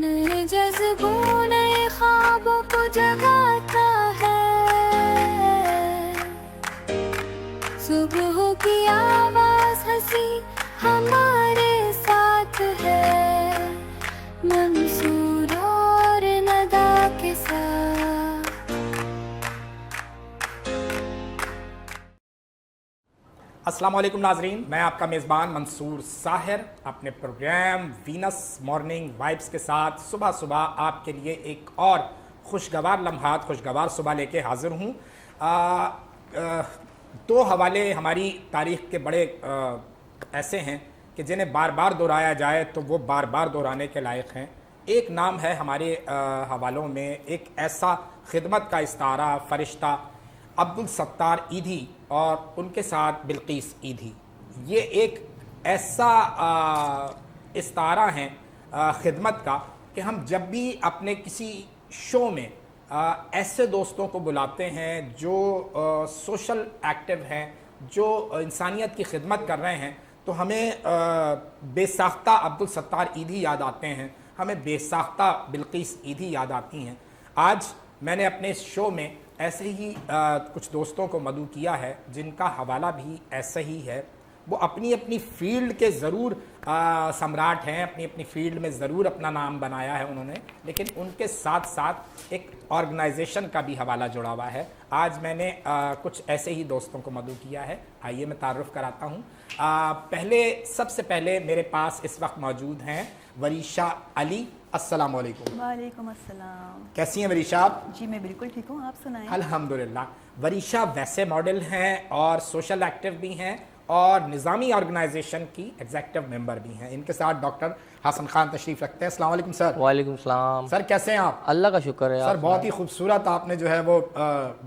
نئے جذبوں نئے خوابوں کو جگاتا ہے، صبح کی آواز ہنسی ہمارے ساتھ ہے، منصور اور ندا کے ساتھ۔ السلام علیکم ناظرین، میں آپ کا میزبان منصور ساحر اپنے پروگرام وینس مارننگ وائبس کے ساتھ صبح صبح آپ کے لیے ایک اور خوشگوار لمحات، خوشگوار صبح لے کے حاضر ہوں۔ دو حوالے ہماری تاریخ کے بڑے ایسے ہیں کہ جنہیں بار بار دہرایا جائے تو وہ بار بار دہرانے کے لائق ہیں۔ ایک نام ہے ہمارے حوالوں میں ایک ایسا خدمت کا استعارہ، فرشتہ عبدالستار ایدھی اور ان کے ساتھ بلقیس ایدھی۔ یہ ایک ایسا استعارہ ہیں خدمت کا کہ ہم جب بھی اپنے کسی شو میں ایسے دوستوں کو بلاتے ہیں جو سوشل ایکٹیو ہیں، جو انسانیت کی خدمت کر رہے ہیں، تو ہمیں بے ساختہ عبدالستار ایدھی یاد آتے ہیں، ہمیں بے ساختہ بلقیس ایدھی یاد آتی ہیں۔ آج میں نے اپنے اس شو میں ایسے ہی کچھ دوستوں کو مدعو کیا ہے جن کا حوالہ بھی ایسا ہی ہے۔ وہ اپنی اپنی فیلڈ کے ضرور سمراٹ ہیں، اپنی اپنی فیلڈ میں ضرور اپنا نام بنایا ہے انہوں نے، لیکن ان کے ساتھ ساتھ ایک آرگنائزیشن کا بھی حوالہ جڑا ہوا ہے۔ آج میں نے کچھ ایسے ہی دوستوں کو مدعو کیا ہے، آئیے میں تعارف کراتا ہوں۔ سب سے پہلے میرے پاس اس وقت موجود ہیں وریشا علی۔ السلام علیکم۔ وعلیکم السلام۔ کیسی ہیں وریشا آپ؟ جی میں بالکل ٹھیک ہوں، آپ سنائیں۔ الحمدللہ۔ وریشا ویسے ماڈل ہیں اور سوشل ایکٹیو بھی ہیں اور نظامی آرگنائزیشن کی ایگزیکٹو ممبر بھی ہیں۔ ان کے ساتھ ڈاکٹر حسن خان تشریف رکھتے ہیں۔ السلام علیکم سر۔ وعلیکم السلام سر کیسے ہیں آپ؟ اللہ کا شکر ہے سر بہت ہی خوبصورت آپ نے جو ہے وہ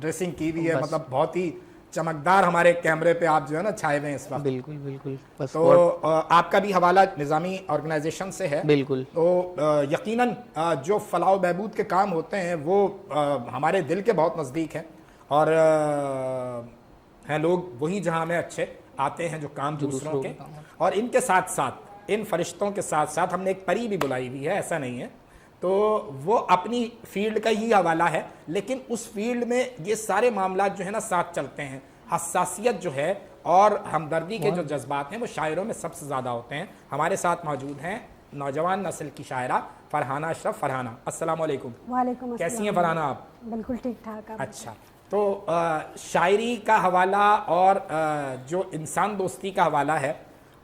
ڈریسنگ کی ہوئی ہے، مطلب بہت ہی چمکدار ہمارے کیمرے پہ آپ جو ہے نا چھائے ہوئے ہیں اس وقت۔ بالکل بالکل بس تو آپ کا بھی حوالہ نظامی آرگنائزیشن سے ہے بالکل۔ تو یقیناً جو فلاح و بہبود کے کام ہوتے ہیں وہ ہمارے دل کے بہت نزدیک ہیں، اور ہیں لوگ وہی جہاں میں اچھے آتے ہیں جو کام دوسروں کے، اور ان کے ساتھ ساتھ ان فرشتوں کے ساتھ ساتھ ہم نے ایک پری بھی بلائی ہوئی ہے، ایسا نہیں ہے، تو وہ اپنی فیلڈ کا ہی حوالہ ہے، لیکن اس فیلڈ میں یہ سارے معاملات جو ہے نا ساتھ چلتے ہیں۔ حساسیت جو ہے اور ہمدردی کے جو جذبات ہیں وہ شاعروں میں سب سے زیادہ ہوتے ہیں۔ ہمارے ساتھ موجود ہیں نوجوان نسل کی شاعرہ فرحانہ اشرف۔ فرحانہ السلام علیکم۔ وعلیکم السلام۔ کیسی ہیں فرحانہ آپ؟ بالکل ٹھیک ٹھاک۔ اچھا، تو شاعری کا حوالہ اور جو انسان دوستی کا حوالہ ہے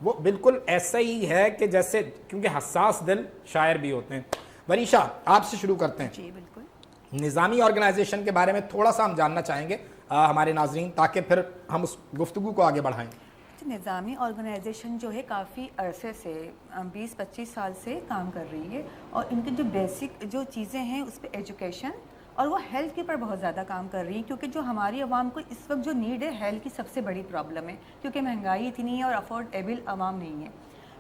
وہ بالکل ایسا ہی ہے کہ جیسے، کیونکہ حساس دل شاعر بھی ہوتے ہیں۔ وریشا آپ سے شروع کرتے ہیں۔ جی بالکل۔ نظامی آرگنائزیشن کے بارے میں تھوڑا سا ہم جاننا چاہیں گے ہمارے ناظرین، تاکہ پھر ہم اس گفتگو کو آگے بڑھائیں۔ نظامی آرگنائزیشن جو ہے کافی عرصے سے 20-25 سال سے کام کر رہی ہے، اور ان کی جو بیسک جو چیزیں ہیں اس پہ ایجوکیشن اور وہ ہیلتھ کے پر بہت زیادہ کام کر رہی ہے، کیونکہ جو ہماری عوام کو اس وقت جو نیڈ ہے ہیلتھ کی سب سے بڑی پرابلم ہے، کیونکہ مہنگائی اتنی ہے اور افورڈیبل عوام نہیں ہے،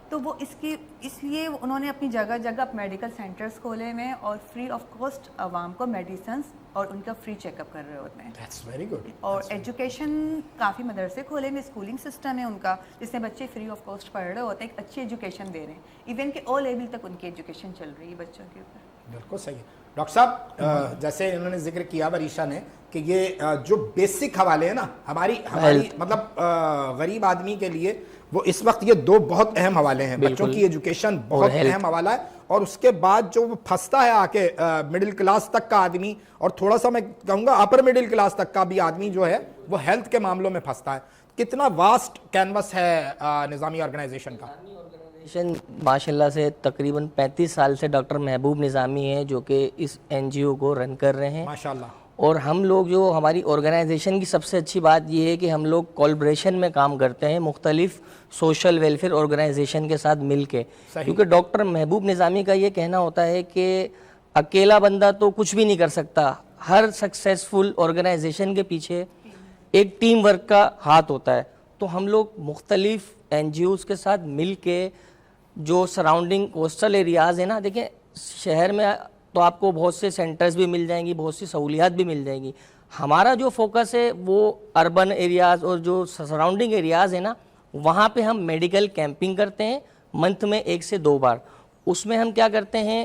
تو وہ اس لیے انہوں نے اپنی جگہ جگہ میڈیکل سینٹرز کھولے ہوئے ہیں اور فری آف کاسٹ عوام کو میڈیسنس اور ان کا فری چیک اپ کر رہے ہوتے ہیں۔ That's very good. اور ایجوکیشن کافی مدرسے کھولے ہوئے، اسکولنگ سسٹم ہے ان کا، جس میں بچے فری آف کاسٹ پڑھ رہے ہوتے ہیں، ایک اچھی ایجوکیشن دے رہے ہیں، ایون کہ او لیول تک ان کی ایجوکیشن چل رہی ہے بچوں کے اوپر۔ بالکل صحیح ہے ڈاکٹر صاحب۔ جیسے انہوں نے ذکر کیا وریشا نے کہ یہ جو بیسک حوالے ہیں نا ہماری مطلب غریب آدمی کے لیے، وہ اس وقت یہ دو بہت اہم حوالے ہیں۔ بچوں کی ایجوکیشن بہت اہم حوالہ ہے، اور اس کے بعد جو وہ پھنستا ہے آ کے مڈل کلاس تک کا آدمی، اور تھوڑا سا میں کہوں گا اپر مڈل کلاس تک کا بھی آدمی جو ہے وہ ہیلتھ کے معاملوں میں پھنستا ہے۔ کتنا واسٹ کینوس ہے نظامی آرگنائزیشن کا؟ ماشاء اللہ سے تقریباً 35 سال سے ڈاکٹر محبوب نظامی ہیں جو کہ اس این جی او کو رن کر رہے ہیں ماشاء اللہ۔ اور ہم لوگ جو ہماری آرگنائزیشن کی سب سے اچھی بات یہ ہے کہ ہم لوگ کولابریشن میں کام کرتے ہیں مختلف سوشل ویلفیئر آرگنائزیشن کے ساتھ مل کے، کیونکہ ڈاکٹر محبوب نظامی کا یہ کہنا ہوتا ہے کہ اکیلا بندہ تو کچھ بھی نہیں کر سکتا، ہر سکسیسفل آرگنائزیشن کے پیچھے ایک ٹیم ورک کا ہاتھ ہوتا ہے۔ تو ہم لوگ مختلف این جی اوز کے ساتھ مل کے جو سراؤنڈنگ کوسٹل ایریاز ہیں نا، دیکھیں شہر میں تو آپ کو بہت سے سینٹرز بھی مل جائیں گی، بہت سی سہولیات بھی مل جائیں گی، ہمارا جو فوکس ہے وہ اربن ایریاز اور جو سراؤنڈنگ ایریاز ہیں نا، وہاں پہ ہم میڈیکل کیمپنگ کرتے ہیں منتھ میں 1 سے 2 بار۔ اس میں ہم کیا کرتے ہیں،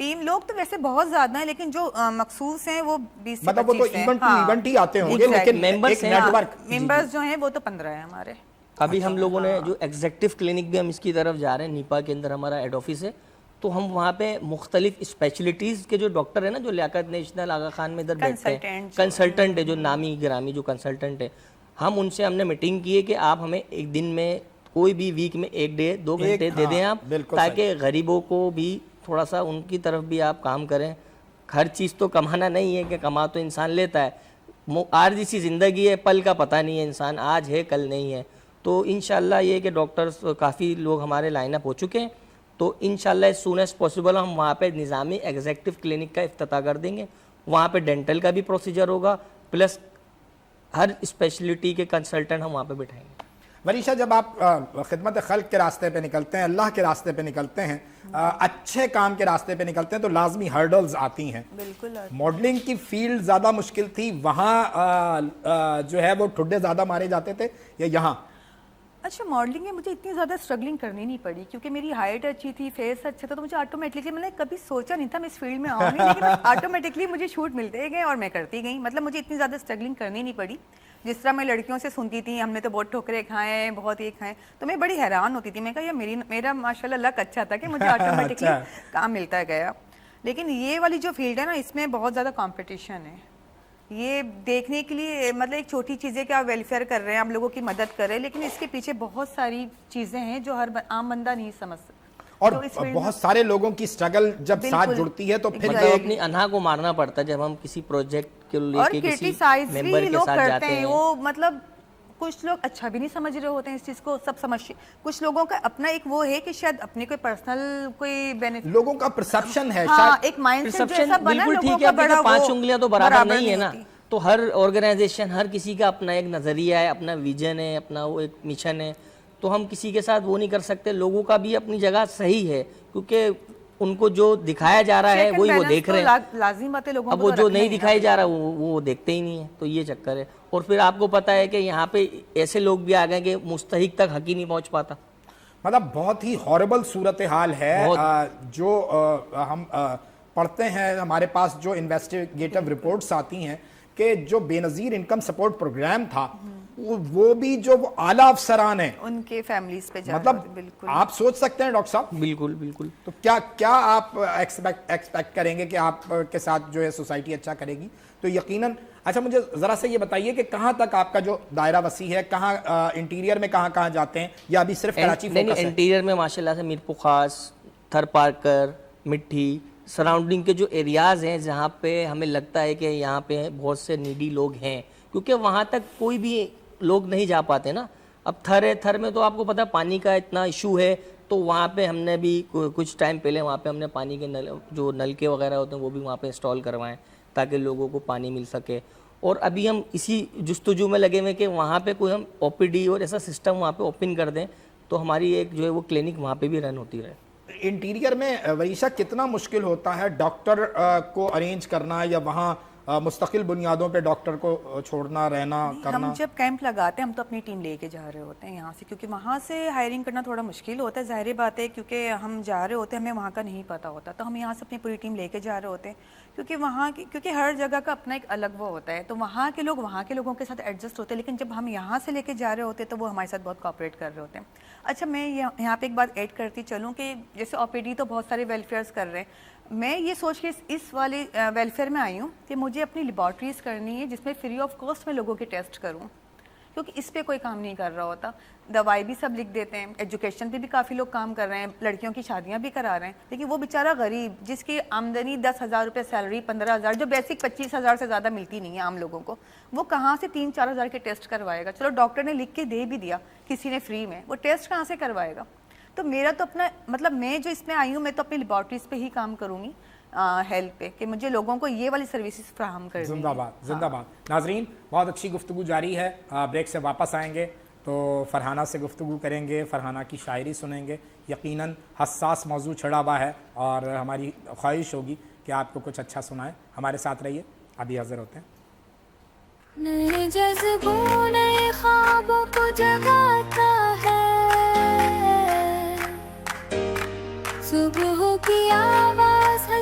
ٹیم لوگ تو ویسے بہت زیادہ ہیں لیکن جو مخصوص ہیں وہ 20 سے 25 ہیں. مطلب وہ تو ایونٹ ٹو ایونٹ ہی آتے ہوں گے لیکن Members ایک ہیں. Net work. ممبرز جو ہیں وہ تو 15 ہیں ہمارے. ابھی ہم لوگوں نے جو ایگزیکٹو کلینک بھی ہم اس کی طرف جا رہے ہیں, نیپا کے اندر ہمارا ہیڈ آفس ہے, تو ہم وہاں پہ مختلف اسپیشلٹیز کے جو ڈاکٹر ہیں نا, جو لیاقت نیشنل آغا خان میں ادھر بیٹھتے ہیں, کنسلٹنٹ ہے جو نامی گرامی جو کنسلٹنٹ ہے, ہم ان سے ہم نے میٹنگ کی ہے کہ آپ ہمیں ایک دن میں کوئی بھی ویک میں 1 ڈے 2 گھنٹے دے دیں آپ, تاکہ غریبوں کو بھی تھوڑا سا ان کی طرف بھی آپ کام کریں. ہر چیز تو کمانا نہیں ہے کہ کما تو انسان لیتا ہے, عارضی سی زندگی ہے, پل کا پتہ نہیں ہے انسان, آج ہے کل نہیں ہے. تو انشاءاللہ یہ کہ ڈاکٹرز کافی لوگ ہمارے لائن اپ ہو چکے ہیں, تو انشاءاللہ as soon as possible ہم وہاں پہ نظامی ایگزیکٹو کلینک کا افتتاح کر دیں گے. وہاں پہ ڈینٹل کا بھی پروسیجر ہوگا, پلس ہر اسپیشلٹی کے کنسلٹنٹ ہم وہاں پہ بٹھائیں گے. وریشا, جب آپ خدمت خلق کے راستے پہ نکلتے ہیں, اللہ کے راستے پہ نکلتے ہیں, اچھے کام کے راستے پہ نکلتے ہیں, تو لازمی ہرڈلز آتی ہیں. بالکل. ماڈلنگ کی فیلڈ زیادہ مشکل تھی, وہاں جو ہے وہ ٹھڈے زیادہ مارے جاتے تھے یا یہاں؟ اچھا, ماڈلنگ میں مجھے اتنی زیادہ اسٹرگلنگ کرنی نہیں پڑی کیونکہ میری ہائٹ اچھی تھی, فیس اچھا تھا, تو مجھے آٹومیٹکلی, میں نے کبھی سوچا نہیں تھا میں اس فیلڈ میں آؤں گی, لیکن آٹومیٹکلی مجھے شوٹ ملتے گئے اور میں کرتی گئی. مطلب مجھے اتنی زیادہ اسٹرگلنگ کرنی نہیں پڑی. جس طرح میں لڑکیوں سے سنتی تھی ہم نے تو بہت ٹھوکرے کھائے ہیں, بہت یہ کھائے, تو میں بڑی حیران ہوتی تھی. میں کہا یہ میرا ماشاءاللہ لک اچھا تھا کہ مجھے آٹومیٹکلی کام ملتا گیا. لیکن یہ والی جو فیلڈ ہے نا, اس میں بہت زیادہ کمپٹیشن ہے. یہ دیکھنے کے لیے مطلب ایک چھوٹی چیز ہے کہ آپ ویلفیئر کر رہے ہیں, آپ لوگوں کی مدد کر رہے ہیں, لیکن اس کے پیچھے بہت ساری چیزیں ہیں جو ہر عام بندہ نہیں سمجھ سکتا. اور بہت سارے لوگوں کی سٹرگل جب ساتھ جڑتی ہے تو پھر مطلب اپنی انہا کو مارنا پڑتا ہے جب ہم کسی پروجیکٹ کے لے کے کسی ممبر کے ساتھ جاتے ہیں. وہ مطلب کچھ لوگ اچھا بھی نہیں سمجھ رہے ہوتے ہیں اس چیز کو, سب سمجھ, کچھ لوگوں کا اپنا ایک وہ ہے کہ شاید اپنے کوئی پرسنل کوئی بینیفٹ, لوگوں کا پرسپشن ہے, ہاں ایک مائنڈ سیٹ جیسا بنا لوگوں کا, بڑا 5 انگلیاں تو برابر نہیں ہے نا. تو ہر آرگنائزیشن, ہر کسی کا اپنا ایک نظریہ ہے, اپنا ویژن ہے, اپنا وہ ایک مشن ہے, تو ہم کسی کے ساتھ وہ نہیں کر سکتے. لوگوں کا بھی اپنی جگہ صحیح ہے کیونکہ ان کو جو دکھایا جا رہا ہے وہی وہ دیکھ رہے ہیں. لازم بات ہے لوگوں کو, اب وہ جو نہیں دکھایا جا رہا وہ دیکھتے ہی نہیں ہے, تو یہ چکر ہے. اور پھر آپ کو پتہ ہے کہ یہاں پہ ایسے لوگ بھی آ گئے کہ مستحق تک حق ہی نہیں پہنچ پاتا. مطلب بہت ہی ہاربل صورتحال ہے جو ہم پڑھتے ہیں. ہمارے پاس جو انویسٹیگیٹو رپورٹس آتی ہیں کہ جو بے نظیر انکم سپورٹ پروگرام تھا, وہ بھی جو اعلیٰ افسران ہیں ان کے فیملیز پہ جا مطلب بالکل آپ سوچ سکتے ہیں ڈاکٹر صاحب. بالکل بالکل. تو کیا آپ ایکسپیکٹ کریں گے کہ آپ کے ساتھ جو ہے سوسائٹی اچھا کرے گی؟ تو یقیناً. اچھا, مجھے ذرا سے یہ بتائیے کہ کہاں تک آپ کا جو دائرہ وسیع ہے, کہاں انٹیریئر میں کہاں جاتے ہیں, یا ابھی صرف کراچی فوکس ہے؟ انٹیریئر میں ماشاءاللہ سے میرپور خاص, تھر پارکر, مٹھی, سراؤنڈنگ کے جو ایریاز ہیں جہاں پہ ہمیں لگتا ہے کہ یہاں پہ بہت سے نیڈی لوگ ہیں, کیونکہ وہاں تک کوئی بھی لوگ نہیں جا پاتے نا. اب تھر ہے, تھر میں تو آپ کو پتہ پانی کا اتنا ایشو ہے, تو وہاں پہ ہم نے بھی کچھ ٹائم پہلے وہاں پہ ہم نے پانی کے جو نلکے وغیرہ ہوتے ہیں وہ بھی وہاں پہ انسٹال کروائیں تاکہ لوگوں کو پانی مل سکے. اور ابھی ہم اسی جستجو میں لگے ہوئے کہ وہاں پہ کوئی ہم او پی ڈی اور ایسا سسٹم وہاں پہ اوپن کر دیں تو ہماری ایک جو ہے وہ کلینک وہاں پہ بھی رن ہوتی رہے. انٹیریئر میں وریشا کتنا مشکل ہوتا ہے ڈاکٹر کو ارینج کرنا, یا وہاں مستقل بنیادوں پہ ڈاکٹر کو چھوڑنا رہنا کرنا؟ ہم جب کیمپ لگاتے ہیں ہم تو اپنی ٹیم لے کے جا رہے ہوتے ہیں یہاں سے, کیونکہ وہاں سے ہائرنگ کرنا تھوڑا مشکل ہوتا ہے, ظاہر بات ہے, کیونکہ ہم جا رہے ہوتے ہیں ہمیں وہاں کا نہیں پتہ ہوتا, تو ہم یہاں سے اپنی پوری ٹیم لے کے جا رہے ہوتے ہیں, کیونکہ ہر جگہ کا اپنا ایک الگ وہ ہوتا ہے, تو وہاں کے لوگ وہاں کے لوگوں کے ساتھ ایڈجسٹ ہوتے ہیں, لیکن جب ہم یہاں سے لے کے جا رہے ہوتے ہیں تو وہ ہمارے ساتھ بہت کوآپریٹ کر رہے ہوتے ہیں. اچھا, میں یہاں پہ ایک بات ایڈ کرتی چلوں کہ جیسے او پی ڈی تو بہت سارے ویلفیئرز کر رہے ہیں, میں یہ سوچ کے اس والے ویلفیئر میں آئی ہوں کہ مجھے اپنی لیبارٹریز کرنی ہے جس میں فری آف کاسٹ میں لوگوں کے ٹیسٹ کروں, کیونکہ اس پہ کوئی کام نہیں کر رہا ہوتا. دوائی بھی سب لکھ دیتے ہیں, ایجوکیشن پہ بھی کافی لوگ کام کر رہے ہیں, لڑکیوں کی شادیاں بھی کرا رہے ہیں, لیکن وہ بیچارہ غریب جس کی آمدنی 10,000 روپے سیلری, 15,000, جو بیسک 25,000 سے زیادہ ملتی نہیں ہے عام لوگوں کو, وہ کہاں سے 3-4 ہزار کے ٹیسٹ کروائے گا؟ چلو ڈاکٹر نے لکھ کے دے بھی دیا کسی نے فری میں, وہ ٹیسٹ کہاں سے کروائے گا؟ تو میرا تو اپنا مطلب میں جو اس میں آئی ہوں میں تو اپنی لیبارٹریز پہ ہی کام کروں گی, ہیلتھ پہ, کہ مجھے لوگوں کو یہ والی سروسز فراہم کرنی. زندہ باد, زندہ باد. ناظرین, بہت اچھی گفتگو جاری ہے. بریک سے واپس آئیں گے تو فرحانہ سے گفتگو کریں گے, فرحانہ کی شاعری سنیں گے. یقیناً حساس موضوع چھڑا ہوا ہے اور ہماری خواہش ہوگی کہ آپ کو کچھ اچھا سنائیں. ہمارے ساتھ رہیے, ابھی حاضر ہوتے ہیں. نئے جذبوں نئے خوابوں کو جگاتا ہے, صبح کی آواز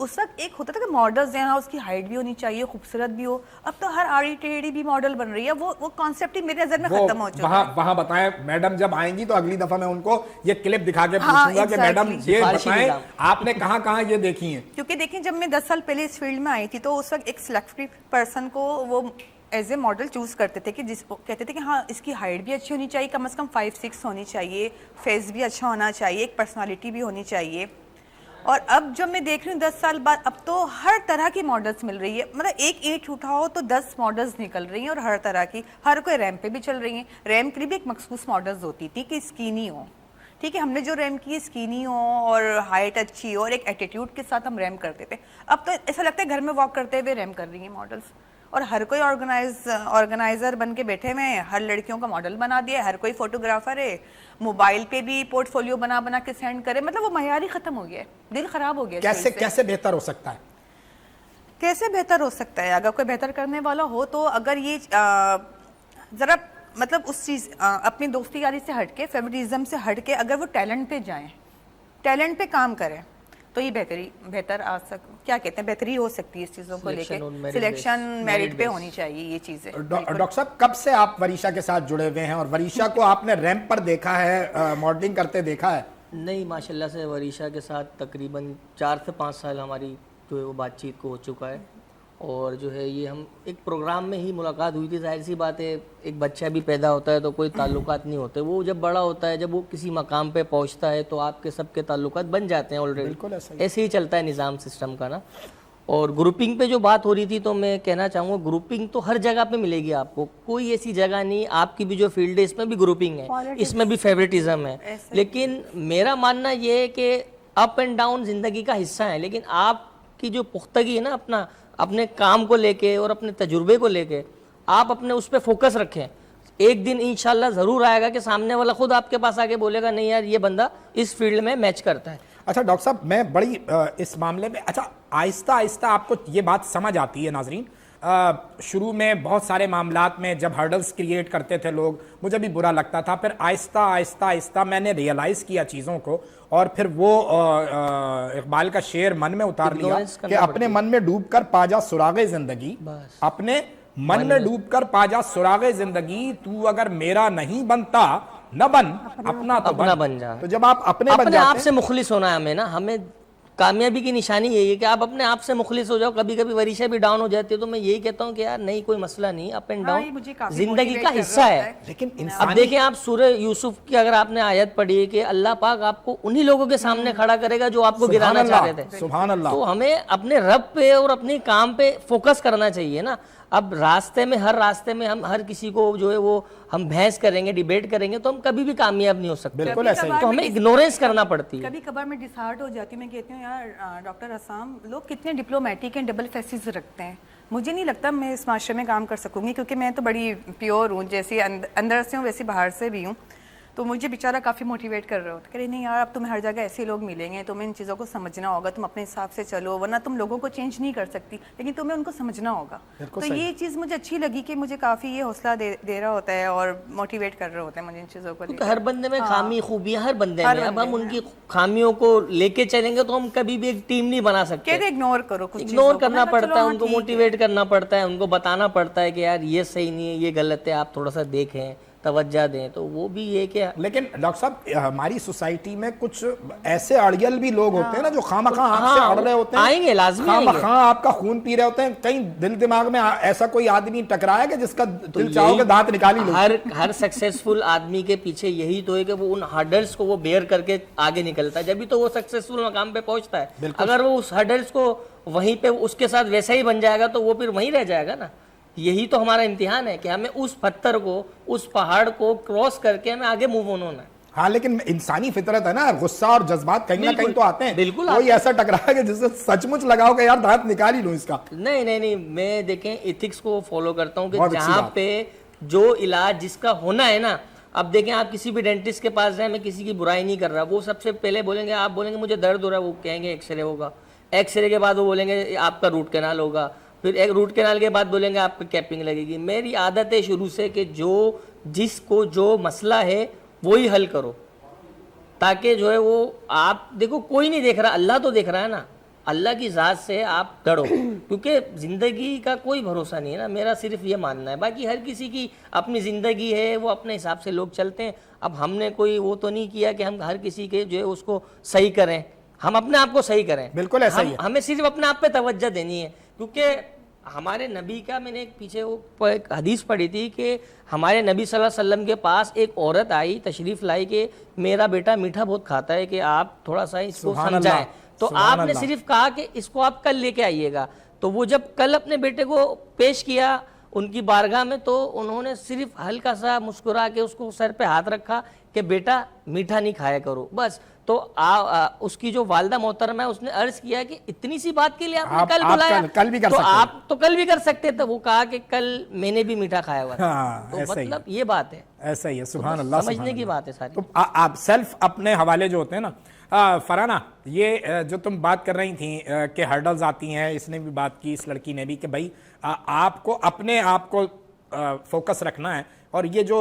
اس وقت ایک ہوتا تھا کہ ماڈلز ہیں, اس کی ہائٹ بھی ہونی چاہیے, خوبصورت بھی ہو. اب تو ہر آڑی ٹیڑھی بھی ماڈل بن رہی ہے. وہ کانسیپٹ ہی میرے نظر میں ختم ہو چکا ہے. وہاں بتائیں, میڈم جب آئیں گی تو اگلی دفعہ میں ان کو یہ کلپ دکھا کے پوچھوں گا کہ میڈم یہ بتائیں آپ نے کہاں کہاں یہ دیکھی ہیں. کیونکہ دیکھیں جب میں 10 سال پہلے اس فیلڈ میں آئی تھی تو اس وقت ایک سلیکٹڈ پرسن کو وہ ایز اے ماڈل چوز کرتے تھے کہ جس کہتے تھے کہ ہاں اس کی ہائٹ بھی اچھی ہونی چاہیے, کم از کم 5'6" ہونی چاہیے, فیس بھی اچھا ہونا چاہیے, ایک پرسنالٹی بھی ہونی چاہیے. اور اب جب میں دیکھ رہی ہوں 10 سال بعد, اب تو ہر طرح کی ماڈلز مل رہی ہے. مطلب ایک اینٹ اٹھاؤ تو 10 ماڈلز نکل رہی ہیں, اور ہر طرح کی, ہر کوئی ریمپ پہ بھی چل رہی ہیں. ریمپ کے لیے بھی ایک مخصوص ماڈلز ہوتی تھی کہ اسکینی ہو, ٹھیک ہے, ہم نے جو ریمپ کی اسکینی ہو اور ہائٹ اچھی ہو اور ایک ایٹیٹیوڈ کے ساتھ ہم ریمپ کرتے تھے. اب تو ایسا لگتا ہے گھر میں واک کرتے ہوئے ریمپ کر رہی ہیں ماڈلز. اور ہر کوئی آرگنائزر بن کے بیٹھے ہوئے ہیں, ہر لڑکیوں کا ماڈل بنا دیا ہے, ہر کوئی فوٹوگرافر ہے, موبائل پہ بھی پورٹ فولیو بنا کے سینڈ کرے. مطلب وہ معیار ہی ختم ہو گیا ہے, دل خراب ہو گیا. کیسے بہتر ہو سکتا ہے؟ کیسے بہتر ہو سکتا ہے؟ اگر کوئی بہتر کرنے والا ہو تو اگر یہ ذرا مطلب اس چیز اپنی دوستی یاری سے ہٹ کے, فیوریٹزم سے ہٹ کے, اگر وہ ٹیلنٹ پہ جائیں, ٹیلنٹ پہ کام کریں تو یہ بہتر کیا کہتے ہیں, بہتری ہو سکتی ہے اس چیزوں کو لے کے. سلیکشن میرٹ پہ ہونی چاہیے یہ چیزیں. ڈاکٹر صاحب کب سے آپ وریشا کے ساتھ جڑے ہوئے ہیں, اور وریشا کو آپ نے ریمپ پر دیکھا ہے, ماڈلنگ کرتے دیکھا ہے؟ نہیں, ماشاءاللہ سے وریشا کے ساتھ تقریباً 4 سے 5 سال ہماری جو ہے وہ بات چیت کو ہو چکا ہے. اور جو ہے یہ ہم ایک پروگرام میں ہی ملاقات ہوئی تھی. ظاہر سی بات ہے, ایک بچہ بھی پیدا ہوتا ہے تو کوئی تعلقات نہیں ہوتے. وہ جب بڑا ہوتا ہے, جب وہ کسی مقام پہ پہنچتا ہے تو آپ کے سب کے تعلقات بن جاتے ہیں آلریڈی. ایسے ہی چلتا ہے نظام سسٹم کا نا. اور گروپنگ پہ جو بات ہو رہی تھی تو میں کہنا چاہوں گا گروپنگ تو ہر جگہ پہ ملے گی آپ کو. کوئی ایسی جگہ نہیں, آپ کی بھی جو فیلڈ ہے اس میں بھی گروپنگ ہے, اس میں بھی فیوریٹزم ہے. لیکن میرا ماننا یہ ہے کہ اپ اینڈ ڈاؤن زندگی کا حصہ ہے. لیکن آپ کی جو پختگی ہے نا اپنے کام کو لے کے اور اپنے تجربے کو لے کے, آپ اپنے اس پہ فوکس رکھیں. ایک دن انشاءاللہ ضرور آئے گا کہ سامنے والا خود آپ کے پاس آ کے بولے گا نہیں یار یہ بندہ اس فیلڈ میں میچ کرتا ہے. اچھا ڈاکٹر صاحب, میں بڑی اس معاملے میں اچھا آہستہ آہستہ آپ کو یہ بات سمجھ آتی ہے. ناظرین, شروع میں بہت سارے معاملات میں جب ہرڈلز کریٹ کرتے تھے لوگ, مجھے بھی برا لگتا تھا. پھر آہستہ میں نے ریئلائز کیا چیزوں کو, اور پھر وہ اقبال کا شعر من میں اتار لیا کہ اپنے من میں ڈوب کر پا جا سراغ زندگی, اپنے من میں ڈوب کر پا جا سراغ زندگی, تو اگر میرا نہیں بنتا نہ بن اپنا تو بن جا. تو جب آپ اپنے آپ سے مخلص ہونا ہے ہمیں نا, ہمیں کامیابی کی نشانی یہی ہے کہ آپ اپنے آپ سے مخلص ہو جاؤ. کبھی کبھی وریشا بھی ڈاؤن ہو جاتی ہے تو میں یہی کہتا ہوں کہ یار نہیں کوئی مسئلہ نہیں, اپ اینڈ ڈاؤن زندگی کا حصہ ہے. لیکن اب دیکھیں آپ سورہ یوسف کی اگر آپ نے آیت پڑھی ہے کہ اللہ پاک آپ کو انہی لوگوں کے سامنے کھڑا کرے گا جو آپ کو گرانا چاہ رہے تھے. سبحان اللہ. تو ہمیں اپنے رب پہ اور اپنے کام پہ فوکس کرنا چاہیے نا. اب ہر راستے میں ہم ہر کسی کو جو ہے وہ ہم بحث کریں گے, ڈیبیٹ کریں گے تو ہم کبھی بھی کامیاب نہیں ہو سکتے. بالکل ایسا ہی. تو ہمیں اگنورینس کرنا پڑتی ہے. کبھی کبھار میں ڈسہارٹ ہو جاتی ہوں, میں کہتی ہوں یار ڈاکٹر عصام لوگ کتنے ڈپلومیٹک ہیں, ڈبل فیسز رکھتے ہیں. مجھے نہیں لگتا میں اس معاشرے میں کام کر سکوں گی, کیونکہ میں تو بڑی پیور ہوں, جیسی اندر سے ہوں ویسی باہر سے بھی ہوں. تو مجھے بیچارہ کافی موٹیویٹ کر رہے ہوتے کہ نہیں یار اب تمہیں ہر جگہ ایسے لوگ ملیں گے, تمہیں ان چیزوں کو سمجھنا ہوگا, تم اپنے حساب سے چلو, ورنہ تم لوگوں کو چینج نہیں کر سکتی, لیکن تمہیں ان کو سمجھنا ہوگا. تو یہ چیز مجھے اچھی لگی کہ مجھے کافی یہ حوصلہ دے رہا ہوتا ہے اور موٹیویٹ کر رہے ہوتے ہیں مجھے ان چیزوں کو. ہر بندے میں خامی خوبیاں ہر بندے میں, اب ہم ان کی خامیوں کو لے کے چلیں گے تو ہم کبھی بھی ایک ٹیم نہیں بنا سکتے. اگنور کرو, اگنور کرنا پڑتا ہے, ان کو موٹیویٹ کرنا پڑتا ہے, ان کو بتانا پڑتا ہے کہ یار یہ صحیح نہیں ہے, یہ غلط ہے, آپ تھوڑا سا دیکھیں, توجہ دیں. تو وہ بھی یہ کہ لیکن ڈاکٹر صاحب ہماری سوسائٹی میں کچھ ایسے اڑیل بھی لوگ ہوتے ہیں نا جو خواہ آپ سے اڑ رہے ہوتے ہیں, آئیں گے لازمی, خواہ آپ کا خون پی رہے ہوتے ہیں. کہیں دل دماغ میں ایسا کوئی آدمی ٹکرایا کہ جس کا دل چاہو کہ دانت نکالی لو. ہر سکسیسفل آدمی کے پیچھے یہی تو ہے کہ وہ ان ہرڈلز کو وہ بیئر کر کے آگے نکلتا ہے, جبھی تو وہ سکسیسفل مقام پہ پہنچتا ہے. اگر وہ اس ہرڈلز کو وہیں پہ اس کے ساتھ ویسا ہی بن جائے گا تو وہ پھر وہیں رہ جائے گا نا. یہی تو ہمارا امتحان ہے کہ ہمیں اس پتھر کو, اس پہاڑ کو کراس کر کے ہمیں آگے موو آن ہونا ہے. ہاں لیکن انسانی فطرت ہے نا, غصہ اور جذبات کہیں نہ کہیں تو آتے ہیں. بالکل کوئی ایسا ٹکرایا کہ جس سے سچ مچ لگاؤ کہ یار دانت نکال ہی لوں اس کا. نہیں, میں دیکھیں ایتھکس کو فالو کرتا ہوں کہ جہاں پہ جو علاج جس کا ہونا ہے نا, اب دیکھیں آپ کسی بھی ڈینٹسٹ کے پاس جائیں, میں کسی کی برائی نہیں کر رہا, وہ سب سے پہلے بولیں گے, آپ بولیں گے مجھے درد ہو رہا ہے, وہ کہیں گے ایکس رے ہوگا, ایکس رے کے بعد وہ بولیں گے آپ کا روٹ کینال ہوگا, پھر ایک روٹ کینال کے بعد بولیں گے آپ کو کیپنگ لگے گی. میری عادت ہے شروع سے کہ جس کو جو مسئلہ ہے وہی حل کرو, تاکہ جو ہے وہ آپ دیکھو کوئی نہیں دیکھ رہا, اللہ تو دیکھ رہا ہے نا. اللہ کی ذات سے آپ ڈرو، کیونکہ زندگی کا کوئی بھروسہ نہیں ہے نا، میرا صرف یہ ماننا ہے. باقی ہر کسی کی اپنی زندگی ہے، وہ اپنے حساب سے لوگ چلتے ہیں. اب ہم نے کوئی وہ تو نہیں کیا کہ ہم ہر کسی کے جو ہے اس کو صحیح کریں، ہم اپنے آپ کو صحیح کریں. بالکل ایسا ہی ہے. ہمیں صرف اپنے آپ پہ توجہ دینی ہے، کیونکہ ہمارے نبی کا، میں نے ایک پیچھے وہ ایک حدیث پڑھی تھی کہ ہمارے نبی صلی اللہ علیہ وسلم کے پاس ایک عورت آئی، تشریف لائی کہ میرا بیٹا میٹھا بہت کھاتا ہے، کہ آپ تھوڑا سا اس کو سبحان سمجھائیں. اللہ، تو سبحان آپ نے اللہ. صرف کہا کہ اس کو آپ کل لے کے آئیے گا. تو وہ جب کل اپنے بیٹے کو پیش کیا ان کی بارگاہ میں، تو انہوں نے صرف ہلکا سا مسکرا کے اس کو سر پہ ہاتھ رکھا کہ بیٹا میٹھا نہیں کھایا کرو بس. تو اس کی جو والدہ محترمہ ہے اس نے عرض کیا کہ اتنی سی بات کے لیے آپ نے کل بلایا، کل بھی کر تو سکتے آپ تو کل بھی کر سکتے تھے. وہ کہا کہ کل میں نے بھی میٹھا کھایا ہوا تھا. ہاں، تو ایسا ہی مطلب یہ بات ہے، ایسا ہی ہے. سبحان اللہ. سمجھنے کی بات ہے ساری. تو آپ سیلف اپنے حوالے جو ہوتے ہیں نا، فرانہ یہ جو تم بات کر رہی تھیں کہ ہرڈلز آتی ہیں، اس نے بھی بات کی، اس لڑکی نے بھی، کہ بھائی آپ کو اپنے آپ کو فوکس رکھنا ہے. اور یہ جو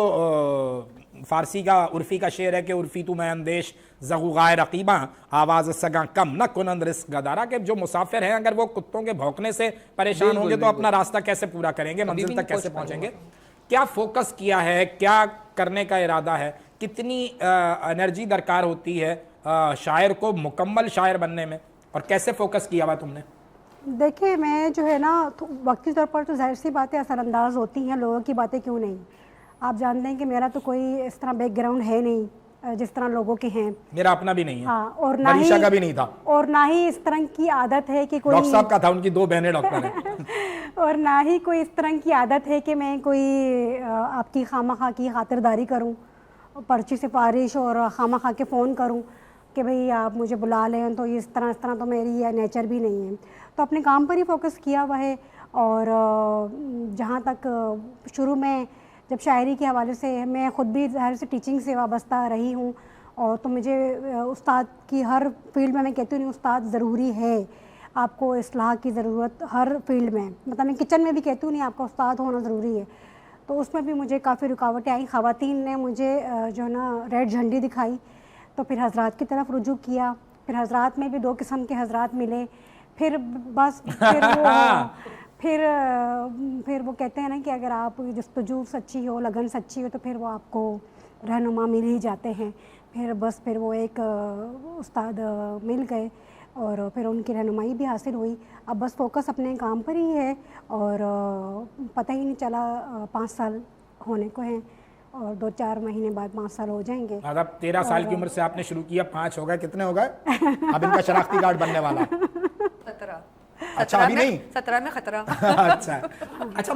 فارسی کا عرفی کا شعر ہے کہ عرفی تو میں اندیش زغوغائے رقیباں آواز سگاں کم نہ کنند رزق گدارا، کہ جو مسافر ہیں اگر وہ کتوں کے بھونکنے سے پریشان ہوں گے تو اپنا راستہ کیسے پورا کریں گے، منزل تک کیسے پہنچیں گے. کیا فوکس کیا ہے، کیا کرنے کا ارادہ ہے، کتنی انرجی درکار ہوتی ہے شاعر کو مکمل شاعر بننے میں، اور کیسے فوکس کیا ہوا تم نے؟ دیکھیں میں جو ہے نا وقتی طور پر تو ظاہر سی باتیں اثر انداز ہوتی ہیں، لوگوں کی باتیں کیوں نہیں. آپ جانتے ہیں کہ میرا تو کوئی اس طرح بیک گراؤنڈ ہے نہیں جس طرح لوگوں کے ہیں. میرا اپنا بھی نہیں ہے. ہاں، اور ملیشا کا بھی نہیں تھا، اور نہ ہی اس طرح کی عادت ہے کہ کوئی ڈاکٹر صاحب کا تھا، ان کی 2 بہنیں ڈاکٹر ہیں. اور نہ ہی کوئی اس طرح کی عادت ہے کہ میں کوئی آپ کی خواہ کی خاطرداری کروں، پرچی سفارش اور خواہ کے فون کروں کہ بھئی آپ مجھے بلا لیں. تو اس طرح تو میری یہ نیچر بھی نہیں ہے. تو اپنے کام پر ہی فوکس کیا ہوا ہے. اور جہاں تک شروع میں جب شاعری کے حوالے سے میں خود بھی ظاہر سے ٹیچنگ سے وابستہ رہی ہوں، اور تو مجھے استاد کی ہر فیلڈ میں کہتی ہوں استاد ضروری ہے، آپ کو اصلاح کی ضرورت ہر فیلڈ میں، مطلب میں کچن میں بھی کہتی ہوں نہیں، آپ کا استاد ہونا ضروری ہے. تو اس میں بھی مجھے کافی رکاوٹیں آئیں. خواتین نے مجھے جو ہے نا ریڈ جھنڈی دکھائی، تو پھر حضرات کی طرف رجوع کیا. پھر حضرات میں بھی 2 قسم کے حضرات ملے. پھر بس پھر وہ کہتے ہیں نا کہ اگر آپ جستجو سچی ہو، لگن سچی ہو، تو پھر وہ آپ کو رہنما مل ہی جاتے ہیں. پھر وہ ایک استاد مل گئے اور پھر ان کی رہنمائی بھی حاصل ہوئی. اب بس فوکس اپنے کام پر ہی ہے، اور پتہ ہی نہیں چلا 5 سال ہونے کو ہیں، اور 2-4 مہینے بعد 5 سال ہو جائیں گے. اب 13 سال کی عمر سے آپ نے شروع کیا، 5 ہو گئے، کتنے ہو گئے اب ان کا شناختی کارڈ بننے والا؟ 17. اچھا ابھی نہیں، 17 میں خطرہ. اچھا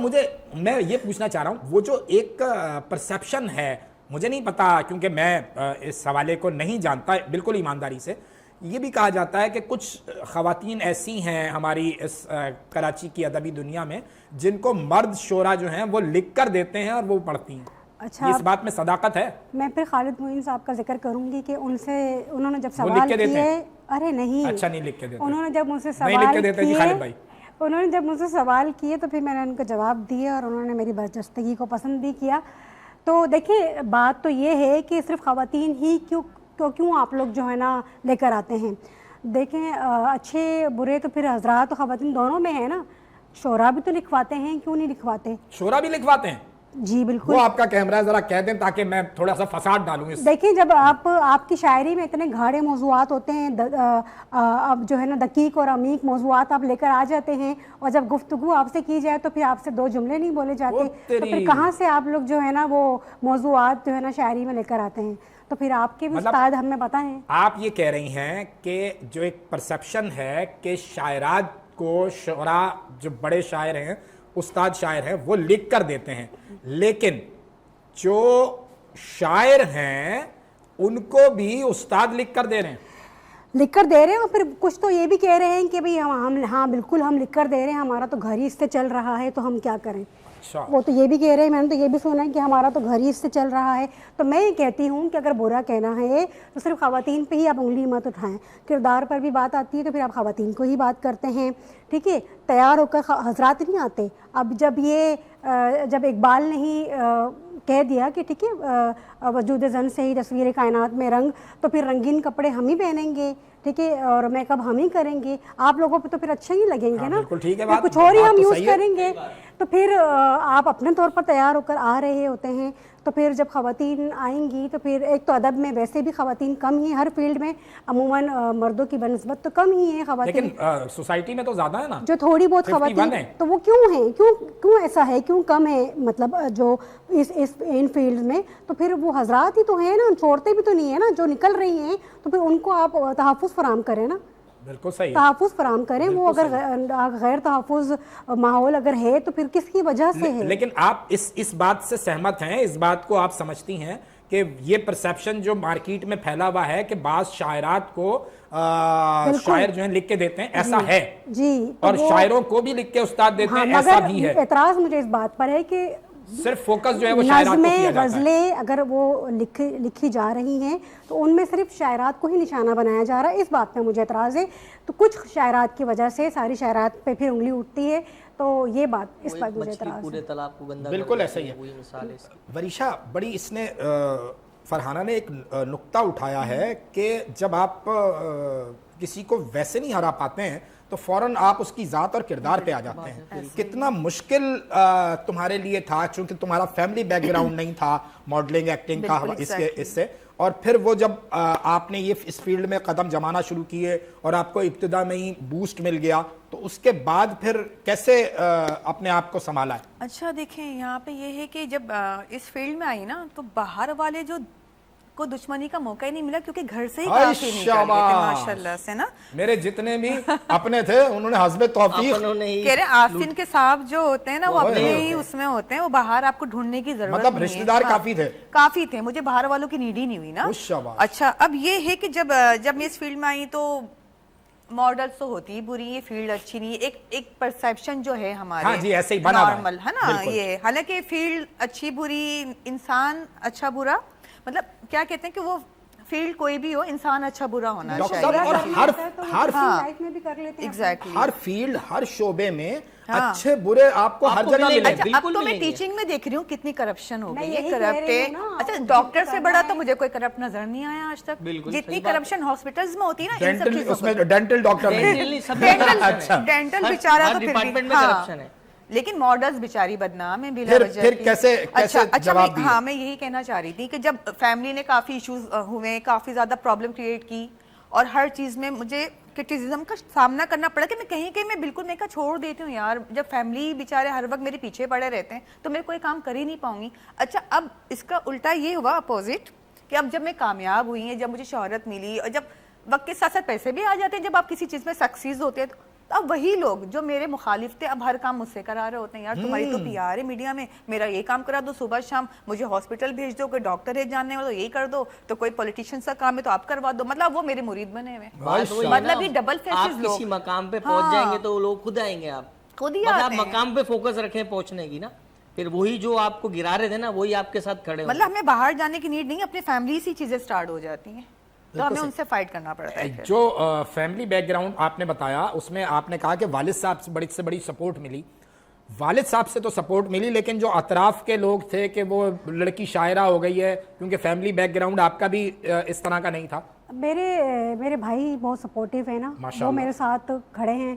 میں یہ پوچھنا چاہ رہا ہوں، وہ جو ایک پرسیپشن ہے، مجھے نہیں پتا کیونکہ میں اس حوالے کو نہیں جانتا بالکل ایمانداری سے، یہ بھی کہا جاتا ہے کہ کچھ خواتین ایسی ہیں ہماری اس کراچی کی ادبی دنیا میں جن کو مرد شعراء جو ہیں وہ لکھ کر دیتے ہیں اور وہ پڑھتی ہیں. اچھا، اس بات میں صداقت ہے؟ میں پھر خالد معین صاحب کا ذکر کروں گی کہ انہوں نے جب سوال کیے، ارے نہیں، اچھا نہیں لکھ کے دیتے، انہوں نے جب مجھ سے نہیں لکھ کے دیتے جی خالد بھائی، انہوں نے جب مجھ سے سوال کیے تو پھر میں نے ان کو جواب دیے، اور انہوں نے میری برجستگی کو پسند بھی کیا. تو دیکھیں بات تو یہ ہے کہ صرف خواتین ہی کیوں آپ لوگ جو ہے نا لے کر آتے ہیں. دیکھیں اچھے برے تو پھر حضرات و خواتین دونوں میں ہیں نا. شعراء بھی تو لکھواتے ہیں، کیوں نہیں لکھواتے؟ شعراء بھی لکھواتے ہیں؟ جی بالکل. وہ آپ کا کیمرہ ذرا کہہ دیں تاکہ میں تھوڑا سا فساد ڈالوں اس. دیکھیں جب آپ کی شاعری میں اتنے گھاڑے موضوعات ہوتے ہیں، اب جو ہے نا دقیق اور عمیق موضوعات آپ لے کر آ جاتے ہیں، اور جب گفتگو آپ سے کی جائے تو پھر آپ سے 2 جملے نہیں بولے جاتے، تو پھر کہاں سے آپ لوگ جو ہے نا وہ موضوعات جو ہے نا شاعری میں لے کر آتے ہیں؟ تو پھر آپ کے بھی استاد ہمیں بتائیں. آپ یہ کہہ رہی ہیں کہ جو ایک پرسیپشن ہے کہ شاعرات کو شعراء جو بڑے شاعر ہیں، استاد شاعر ہیں، وہ لکھ کر دیتے ہیں، لیکن جو شاعر ہیں ان کو بھی استاد لکھ کر دے رہے ہیں، اور پھر کچھ تو یہ بھی کہہ رہے ہیں کہ بھئی ہاں بالکل ہم لکھ کر دے رہے ہیں، ہمارا تو گھر ہی اس سے چل رہا ہے، تو ہم کیا کریں. وہ تو یہ بھی کہہ رہے ہیں، میں نے تو یہ بھی سنا ہے کہ ہمارا تو گھر ہی اس سے چل رہا ہے. تو میں یہ کہتی ہوں کہ اگر برا کہنا ہے تو صرف خواتین پہ ہی آپ انگلی مت اٹھائیں. کردار پر بھی بات آتی ہے تو پھر آپ خواتین کو ہی بات کرتے ہیں، ٹھیک ہے. تیار ہو کر حضرات نہیں آتے. اب جب اقبال نے ہی کہہ دیا کہ ٹھیک ہے وجود زن سے ہی تصویر کائنات میں رنگ، تو پھر رنگین کپڑے ہم ہی پہنیں گے. ٹھیک ہے, اور میک اپ ہم ہی کریں گے, آپ لوگوں پہ تو پھر اچھا ہی لگیں گے نا, بالکل ٹھیک ہے پھر بات, کچھ اور ہی بات ہم تو یوز صحیح ہے. کریں گے. تو پھر آپ اپنے طور پر تیار ہو کر آ رہے ہوتے ہیں, تو پھر جب خواتین آئیں گی تو پھر ایک تو ادب میں ویسے بھی خواتین کم ہی, ہر فیلڈ میں عموماً مردوں کی بنسبت تو کم ہی ہیں خواتین, لیکن سوسائٹی میں تو زیادہ ہے نا, جو تھوڑی بہت 51 خواتین, ہے. تو وہ کیوں ہیں, کیوں ایسا ہے, کیوں کم ہے, مطلب جو ان فیلڈ میں, تو پھر وہ حضرات ہی تو ہیں نا, چھوڑتے بھی تو نہیں ہیں نا, جو نکل رہی ہیں تو پھر ان کو آپ تحفظ فراہم کریں نا, بالکل صحیح ہے. تحفظ فراہم کریں. وہ اگر غیر تحفظ ماحول اگر ہے تو پھر کس کی وجہ سے ہے؟ لیکن آپ اس بات سے سہمت ہیں, اس بات کو آپ سمجھتی ہیں کہ یہ پرسیپشن جو مارکیٹ میں پھیلا ہوا ہے کہ بعض شاعرات کو شاعر جو ہیں لکھ کے دیتے ہیں, ایسا ہے, جی, اور شاعروں کو بھی لکھ کے استاد دیتے ہیں, ایسا بھی ہے. اعتراض مجھے اس بات پر ہے کہ صرف فوکس جو ہے وہ شاعرات کو کیا جاتا ہے. غزلیں اگر وہ لکھی جا رہی ہیں تو ان میں صرف شاعرات کو ہی نشانہ بنایا جا رہا ہے, اس بات پہ مجھے اعتراض ہے. تو کچھ شاعرات کی وجہ سے ساری شاعرات پہ پھر انگلی اٹھتی ہے, تو یہ بات, اس بات مجھے اعتراض ہے. پورے تالاب کو گندا بالکل ایسا ہی ہے. وہی مثال ہے اس کی. وریشا, بڑی اس نے فرحانہ نے ایک نقطہ اٹھایا ہے کہ جب آپ کسی کو ویسے نہیں ہرا پاتے ہیں تو فوراً آپ اس کی ذات اور کردار پہ آ جاتے ہیں. کتنا مشکل تمہارے لیے تھا, چونکہ تمہارا فیملی بیک گراؤنڈ نہیں تھا ماڈلنگ ایکٹنگ کا اس سے, اور پھر وہ جب آپ نے یہ اس فیلڈ میں قدم جمانا شروع کیے اور آپ کو ابتدا میں ہی بوسٹ مل گیا, تو اس کے بعد پھر کیسے اپنے آپ کو سنبھالا ہے؟ اچھا دیکھیں, یہاں پہ یہ ہے کہ جب اس فیلڈ میں آئی نا تو باہر والے جو کو دشمنی کا موقع ہی نہیں ملا, کیونکہ گھر سے ہی کافی نکل گئے تھے ماشاءاللہ سے نا. میرے جتنے بھی اپنے تھے انہوں نے حسب توفیق کہہ رہے آستین کے صاحب جو ہوتے ہیں نا وہ اپنے ہی اس میں ہوتے ہیں, وہ باہر آپ کو ڈھونڈنے کی ضرورت نہیں ہے. مطلب رشتہ دار کافی تھے, مجھے باہر والوں کی نیڈ ہی نہیں ہوئی نا. اچھا, اب یہ ہے کہ جب میں اس فیلڈ میں آئی تو ماڈلز تو ہوتی ہی بری, یہ فیلڈ اچھی نہیں, ایک پرسیپشن جو ہے ہمارے نارمل ہے نا یہ, حالانکہ فیلڈ اچھی بری, انسان اچھا برا, مطلب کیا کہتے ہیں کہ وہ فیلڈ کوئی بھی ہو, انسان اچھا برا ہونا چاہیے. ہر فیلڈ, ہر شعبے میں اچھے برے آپ کو ہر جگہ ملیں گے. اب تو میں ٹیچنگ میں دیکھ رہی ہوں کتنی کرپشن ہو گئی ہے, کرپٹ ہے. اچھا, ڈاکٹر سے بڑا تو مجھے کوئی کرپٹ نظر نہیں آیا آج تک. جتنی کرپشن ہاسپٹلز میں ہوتی ہے نا, ان سب چیزوں میں ڈینٹل ڈاکٹر ڈینٹل بیچارہ تو پھر بھی, لیکن ماڈلز بیچاری بدنام ہیں بلا وجہ. پھر کیسے جواب دیا؟ ہاں, میں یہی کہنا چاہ رہی تھی کہ جب فیملی نے کافی ایشوز ہوئے, کافی زیادہ پرابلم کریٹ کی, اور ہر چیز میں مجھے کرٹیسزم کا سامنا کرنا پڑا کہ میں کہیں میں بالکل میں کہا چھوڑ دیتی ہوں یار, جب فیملی بیچارے ہر وقت میرے پیچھے پڑے رہتے ہیں تو میں کوئی کام کر ہی نہیں پاؤں گی. اچھا, اب اس کا الٹا یہ ہوا اپوزٹ کہ اب جب میں کامیاب ہوئی ہیں, جب مجھے شہرت ملی, اور جب وقت کے ساتھ ساتھ پیسے بھی آ جاتے ہیں, جب آپ کسی چیز میں سکسیز ہوتے ہیں, اب وہی لوگ جو میرے مخالف تھے اب ہر کام مجھ سے کرا رہے ہوتے ہیں. یار تمہاری تو پی آر ہے میڈیا میں, میرا یہ کام کرا دو, صبح شام مجھے ہاسپٹل بھیج دو, کوئی ڈاکٹر ہے جاننے والا تو یہی کر دو, تو کوئی پولیٹیشینس کا کام ہے تو آپ کروا دو. مطلب وہ میرے مرید بنے ہوئے, مطلب یہ ڈبل فیسز لوگ. آپ کسی مقام پہ پہنچ جائیں گے تو وہ لوگ خود آئیں گے, آپ خود ہی آپ مقام پہ فوکس رکھیں پہنچنے کی نا, پھر وہی جو آپ کو گرا رہے تھے نا وہی آپ کے ساتھ کھڑے ہوں. مطلب ہمیں باہر جانے کی نیڈ نہیں, اپنی فیملی سے چیزیں سٹارٹ ہو جاتی ہیں, تو ہمیں ان سے فائٹ کرنا پڑتا ہے. جو فیملی بیک گراؤنڈ آپ نے بتایا اس میں آپ نے کہا کہ والد صاحب سے بڑی سپورٹ ملی. والد صاحب سے تو سپورٹ ملی, لیکن جو اطراف کے لوگ تھے کہ وہ لڑکی شاعرہ ہو گئی ہے, کیونکہ فیملی بیک گراؤنڈ آپ کا بھی اس طرح کا نہیں تھا. میرے بھائی بہت سپورٹیو ہیں نا, وہ میرے ساتھ کھڑے ہیں.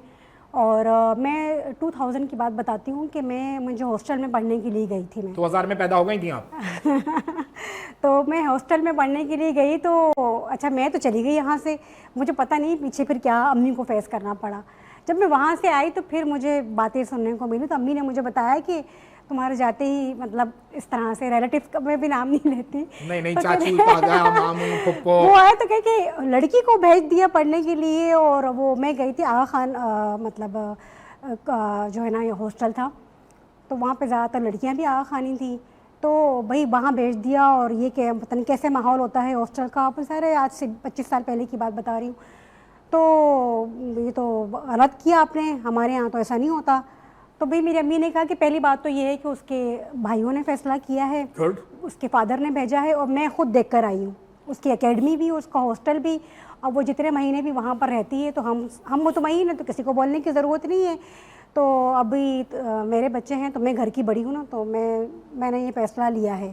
اور میں 2000 کی بات بتاتی ہوں کہ مجھے ہاسٹل میں پڑھنے کے لیے گئی تھی. میں 2000 میں پیدا ہو گئی تھیں آپ؟ تو میں ہاسٹل میں پڑھنے کے لیے گئی, تو اچھا میں تو چلی گئی یہاں سے, مجھے پتہ نہیں پیچھے پھر کیا امی کو فیس کرنا پڑا. جب میں وہاں سے آئی تو پھر مجھے باتیں سننے کو ملی, تو امی نے مجھے بتایا کہ تمہارے جاتے ہی مطلب اس طرح سے ریلیٹیوز کا میں بھی نام نہیں لیتی, نہیں چاچی ماموں پھپھو, وہ آئے تو کہ لڑکی کو بھیج دیا پڑھنے کے لیے. اور وہ میں گئی تھی آغا خان مطلب جو ہے نا یہ ہاسٹل تھا, تو وہاں پہ زیادہ تر لڑکیاں بھی آغا خانی تھیں, تو بھائی وہاں بھیج دیا. اور یہ کہ پتہ نہیں کیسے ماحول ہوتا ہے ہاسٹل کا, آپ سارے آج سے 25 سال پہلے کی بات بتا رہی ہوں. تو یہ تو غلط کیا آپ نے, ہمارے یہاں تو ایسا نہیں ہوتا. تو بھئی میری امی نے کہا کہ پہلی بات تو یہ ہے کہ اس کے بھائیوں نے فیصلہ کیا ہے, اس کے فادر نے بھیجا ہے, اور میں خود دیکھ کر آئی ہوں. اس کی اکیڈمی بھی, اس کا ہاسٹل بھی, اور وہ جتنے مہینے بھی وہاں پر رہتی ہے, تو ہم مطمئن ہیں, تو کسی کو بولنے کی ضرورت نہیں ہے. تو ابھی میرے بچے ہیں, تو میں گھر کی بڑی ہوں نا, تو میں نے یہ فیصلہ لیا ہے.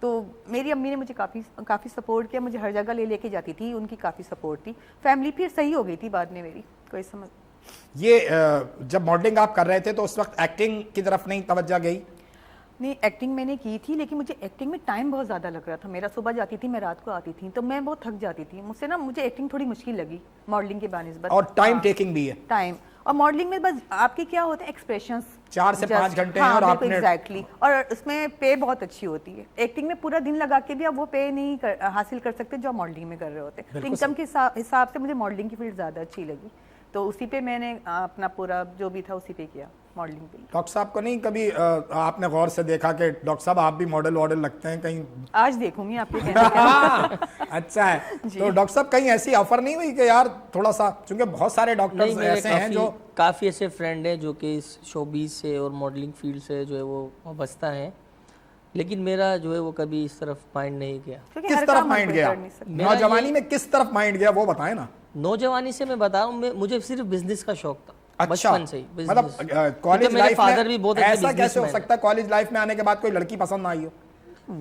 تو میری امی نے مجھے کافی سپورٹ کیا, مجھے ہر جگہ لے کے جاتی تھی, ان کی کافی سپورٹ تھی. فیملی پھر صحیح ہو گئی تھی بعد میں میری, کوئی سمجھ. یہ جب ماڈلنگ آپ کر رہے تھے تو اس وقت ایکٹنگ کی طرف نہیں توجہ گئی؟ نہیں, ایکٹنگ میں نے کی تھی, لیکن مجھے ایکٹنگ میں ٹائم بہت زیادہ لگ رہا تھا. میرا صبح جاتی تھی, میں رات کو آتی تھی, تو میں بہت تھک جاتی تھی. مجھے ایکٹنگ تھوڑی مشکل لگی ماڈلنگ کے بنسبت. اور ٹائم ٹیکنگ بھی ہے. ٹائم, اور ماڈلنگ میں بس آپ کے کیا ہوتے ہیں ایکسپریشنز 4 سے 5 گھنٹے ہیں اور آپ نے ایگزیکٹلی, اور اس میں پے بہت اچھی ہوتی ہے. ایکٹنگ میں پورا دن لگا کے بھی آپ وہ پے نہیں حاصل کر سکتے جو ماڈلنگ میں کر رہے ہوتے ہیں. انکم کے حساب سے مجھے ماڈلنگ کی فیلڈ زیادہ اچھی لگی, تو اسی پہ میں نے اپنا پورا جو بھی تھا اسی پہ کیا ماڈلنگ پہ. ڈاکٹر صاحب کو نہیں کبھی آپ نے غور سے دیکھا کہ ڈاکٹر صاحب آپ بھی ماڈل لگتے ہیں کہیں؟ آج دیکھوں گی آپ کے کہنے. اچھا ہے. تو ڈاکٹر صاحب کہیں ایسی آفر نہیں ہوئی کہ یار تھوڑا سا, چونکہ بہت سارے ڈاکٹرز ایسے ہیں جو کافی ایسے فرینڈ ہیں جو کہ اس شوبیز سے اور ماڈلنگ فیلڈ سے جو ہے وہ وابستہ ہیں, لیکن میرا جو ہے وہ کبھی اس طرف مائنڈ نہیں گیا. کس طرف مائنڈ گیا نوجوانی میں, کس طرف مائنڈ گیا وہ بتائیں نا. نوجوانی سے میں بتاؤں, مجھے صرف بزنس کا شوق تھا. اچھا, بچپن سے ہی مطلب کالج لائف فادر بھی بہت میں ایسا کیسے ہو سکتا ہے کالج لائف میں آنے کے بعد کوئی لڑکی پسند نہ آئی ہو؟